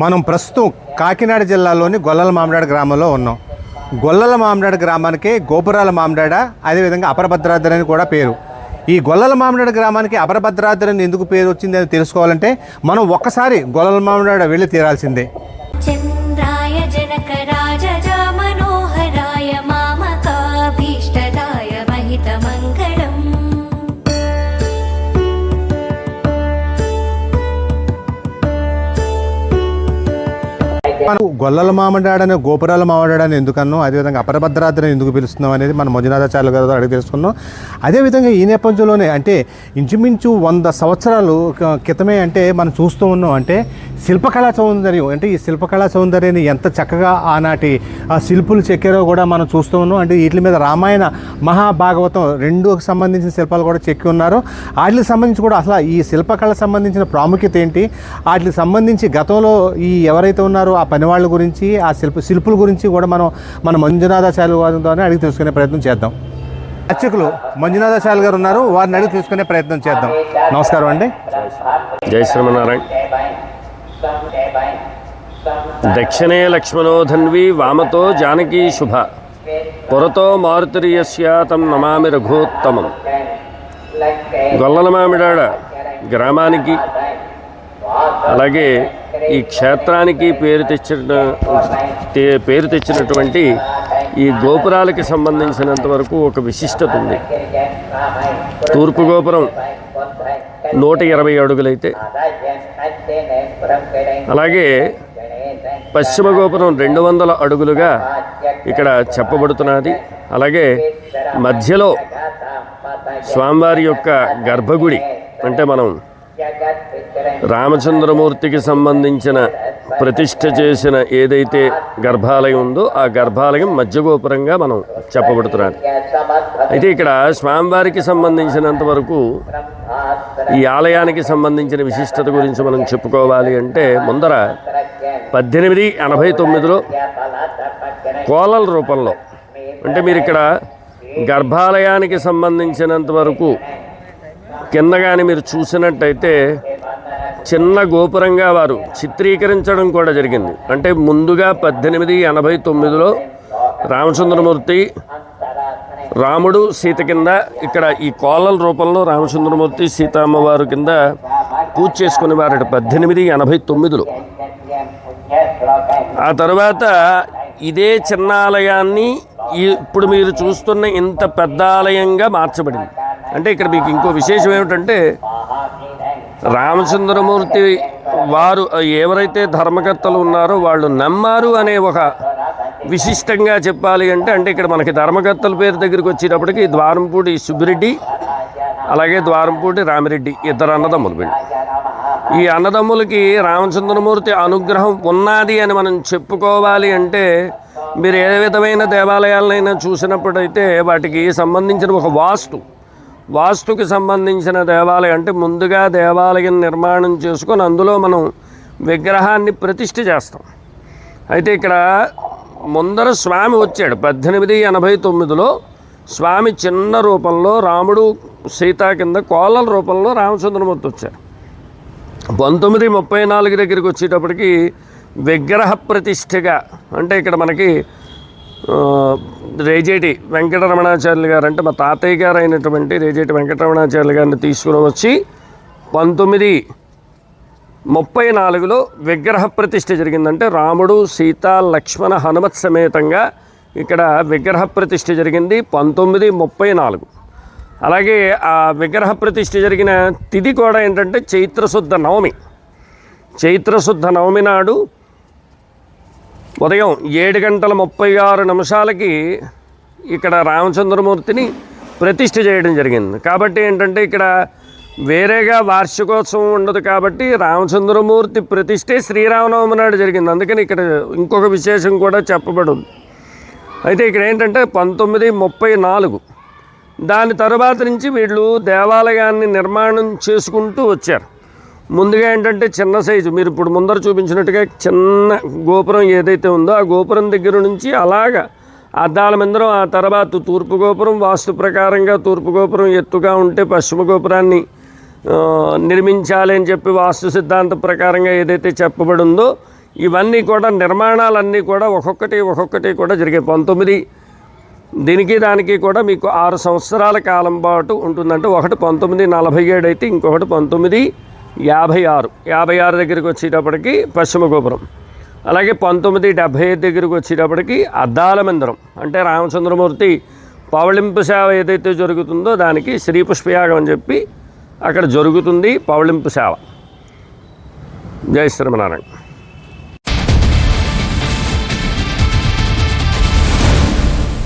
మనం ప్రస్తుతం కాకినాడ జిల్లాలోని గొల్లల మామిడాడ గ్రామంలో ఉన్నాం. గొల్లల మామిడాడ గ్రామానికి గోపురాల మామిడాడ, అదేవిధంగా అపరభద్రాద్రి అని కూడా పేరు. ఈ గొల్లల మామిడాడ గ్రామానికి అపరభద్రాద్రి అని ఎందుకు పేరు వచ్చింది అని తెలుసుకోవాలంటే మనం ఒక్కసారి గొల్లల మామిడాడ వెళ్ళి తీరాల్సిందే. చంద్రాయ జనకరాజ మనోహరాయ మామకాభీష్టదాయ మహిత మంగళం. మనం గొల్లల మామిడాడని గోపురాల మామిడాడని ఎందుకన్నాం, అదేవిధంగా అపరభద్రాద్రిని ఎందుకు పిలుస్తున్నాం అనేది మనం మంజునాథాచార్యులు గారితో అడిగి తెలుసుకున్నాం. అదేవిధంగా ఈ నేపథ్యంలోనే అంటే ఇంచుమించు 100 సంవత్సరాలు క్రితమే అంటే మనం చూస్తూ ఉన్నాం. అంటే శిల్పకళా సౌందర్యం, అంటే ఈ శిల్పకళా సౌందర్యాన్ని ఎంత చక్కగా ఆనాటి శిల్పులు చెక్కారో కూడా మనం చూస్తూ ఉన్నాం. అంటే వీటి మీద రామాయణ మహాభాగవతం 2కు సంబంధించిన శిల్పాలు కూడా చెక్కి ఉన్నారు. వాటికి సంబంధించి కూడా అసలు ఈ శిల్పకళకు సంబంధించిన ప్రాముఖ్యత ఏంటి, వాటికి సంబంధించి గతంలో ఈ ఎవరైతే ఉన్నారో ఆ పనివాళ్ళ గురించి, ఆ శిల్పుల గురించి కూడా మన మంజునాథాచార్యులు గారితోనే అడిగి తెలుసుకునే ప్రయత్నం చేద్దాం. అర్చకులు మంజునాథాచార్యులు గారు ఉన్నారు, వారిని అడిగి తెలుసుకునే ప్రయత్నం చేద్దాం. నమస్కారం అండి. జై శ్రీమన్నారాయణ. దక్షిణే లక్ష్మణోధన్వి వామతో జానకీ శుభ పురతో మారుతిర్యస్య తం నమామి రఘోత్తమం. గొల్లల మామిడాడ గ్రామానికి అలాగే ఈ క్షేత్రానికి పేరు తెచ్చినటువంటి ఈ గోపురాలకి సంబంధించినంత వరకు ఒక విశిష్టత ఉంది. తూర్పు గోపురం 120 అడుగులైతే, అలాగే పశ్చిమ గోపురం 200 అడుగులుగా ఇక్కడ చెప్పబడుతున్నది. అలాగే మధ్యలో స్వామివారి యొక్క గర్భగుడి, అంటే మనం రామచంద్రమూర్తికి సంబంధించిన ప్రతిష్ఠ చేసిన ఏదైతే గర్భాలయం ఉందో ఆ గర్భాలయం మధ్య గోపురంగా మనం చెప్పబడుతున్నది. అయితే ఇక్కడ స్వామివారికి సంబంధించినంత వరకు ఈ ఆలయానికి సంబంధించిన విశిష్టత గురించి మనం చెప్పుకోవాలి అంటే ముందర 1889లో కోలల రూపంలో, అంటే మీరు ఇక్కడ గర్భాలయానికి సంబంధించినంత వరకు కింద కానీ మీరు చూసినట్టయితే చిన్న గోపురంగా వారు చిత్రీకరించడం కూడా జరిగింది. అంటే ముందుగా 1889లో రామచంద్రమూర్తి రాముడు సీత కింద ఇక్కడ ఈ కోలల రూపంలో రామచంద్రమూర్తి సీతమ్మవారు కింద పూజ చేసుకునే వారట 1889లో. ఆ తర్వాత ఇదే చిన్న ఆలయాన్ని ఇప్పుడు మీరు చూస్తున్న ఇంత పెద్ద ఆలయంగా మార్చబడింది. అంటే ఇక్కడ మీకు ఇంకో విశేషం ఏమిటంటే రామచంద్రమూర్తి వారు ఎవరైతే ధర్మకర్తలు ఉన్నారో వాళ్ళు నమ్మారు అనే ఒక విశిష్టంగా చెప్పాలి అంటే ఇక్కడ మనకి ధర్మకర్తల పేరు దగ్గరికి వచ్చేటప్పటికి ద్వారంపూడి సుబ్బిరెడ్డి అలాగే ద్వారంపూడి రామిరెడ్డి, 2 అన్నదమ్ములు వీళ్ళు. ఈ అన్నదమ్ములకి రామచంద్రమూర్తి అనుగ్రహం ఉన్నది అని మనం చెప్పుకోవాలి అంటే మీరు ఏ విధమైన దేవాలయాలనైనా చూసినప్పుడైతే వాటికి సంబంధించిన ఒక వాస్తుకి సంబంధించిన దేవాలయం, అంటే ముందుగా దేవాలయం నిర్మాణం చేసుకొని అందులో మనం విగ్రహాన్ని ప్రతిష్ఠ చేస్తాం. అయితే ఇక్కడ ముందర స్వామి వచ్చాడు 1889లో. స్వామి చిన్న రూపంలో రాముడు సీత కింద కోలల రూపంలో రామచంద్రమూర్తి వచ్చారు. 1934 దగ్గరికి వచ్చేటప్పటికి విగ్రహ ప్రతిష్ఠగా, అంటే ఇక్కడ మనకి రేజేటి వెంకటరమణాచార్యులు గారు, అంటే మా తాతయ్య గారు అయినటువంటి రేజేటి వెంకటరమణాచార్యులు గారిని తీసుకుని వచ్చి 1934లో విగ్రహ ప్రతిష్ఠ జరిగిందంటే రాముడు సీత లక్ష్మణ హనుమత్ సమేతంగా ఇక్కడ విగ్రహ ప్రతిష్ఠ జరిగింది 1934. అలాగే ఆ విగ్రహ ప్రతిష్ఠ జరిగిన తిథి కూడా ఏంటంటే చైత్రశుద్ధ నవమి నాడు ఉదయం 7:36 ఇక్కడ రామచంద్రమూర్తిని ప్రతిష్ఠ చేయడం జరిగింది. కాబట్టి ఏంటంటే ఇక్కడ వేరేగా వార్షికోత్సవం ఉండదు, కాబట్టి రామచంద్రమూర్తి ప్రతిష్ఠే శ్రీరామనవమి నాడు జరిగింది. అందుకని ఇక్కడ ఇంకొక విశేషం కూడా చెప్పబడింది. అయితే ఇక్కడ ఏంటంటే 1934 దాని తర్వాత నుంచి వీళ్ళు దేవాలయాన్ని నిర్మాణం చేసుకుంటూ వచ్చారు. ముందుగా ఏంటంటే చిన్న సైజు, మీరు ఇప్పుడు ముందర చూపించినట్టుగా చిన్న గోపురం ఏదైతే ఉందో ఆ గోపురం దగ్గర నుంచి అలాగా అద్దాల మందిరం, ఆ తర్వాత తూర్పు గోపురం వాస్తు ప్రకారంగా తూర్పు గోపురం ఎత్తుగా ఉంటే పశ్చిమ గోపురాన్ని నిర్మించాలి అని చెప్పి వాస్తు సిద్ధాంత ప్రకారంగా ఏదైతే చెప్పబడిందో ఇవన్నీ కూడా నిర్మాణాలన్నీ కూడా ఒక్కొక్కటి కూడా జరిగాయి. 19 దీనికి దానికి కూడా మీకు 6 సంవత్సరాల కాలం పాటు ఉంటుందంటే ఒకటి 1947 అయితే ఇంకొకటి 1956 దగ్గరికి వచ్చేటప్పటికి పశ్చిమ గోపురం. అలాగే 1975 దగ్గరికి వచ్చేటప్పటికి అద్దాల మందిరం అంటే రామచంద్రమూర్తి పవళింపు సేవ ఏదైతే జరుగుతుందో దానికి శ్రీ పుష్పయాగం అని చెప్పి అక్కడ జరుగుతుంది పవళింపు సేవ. జై శ్రీమన్నారాయణ.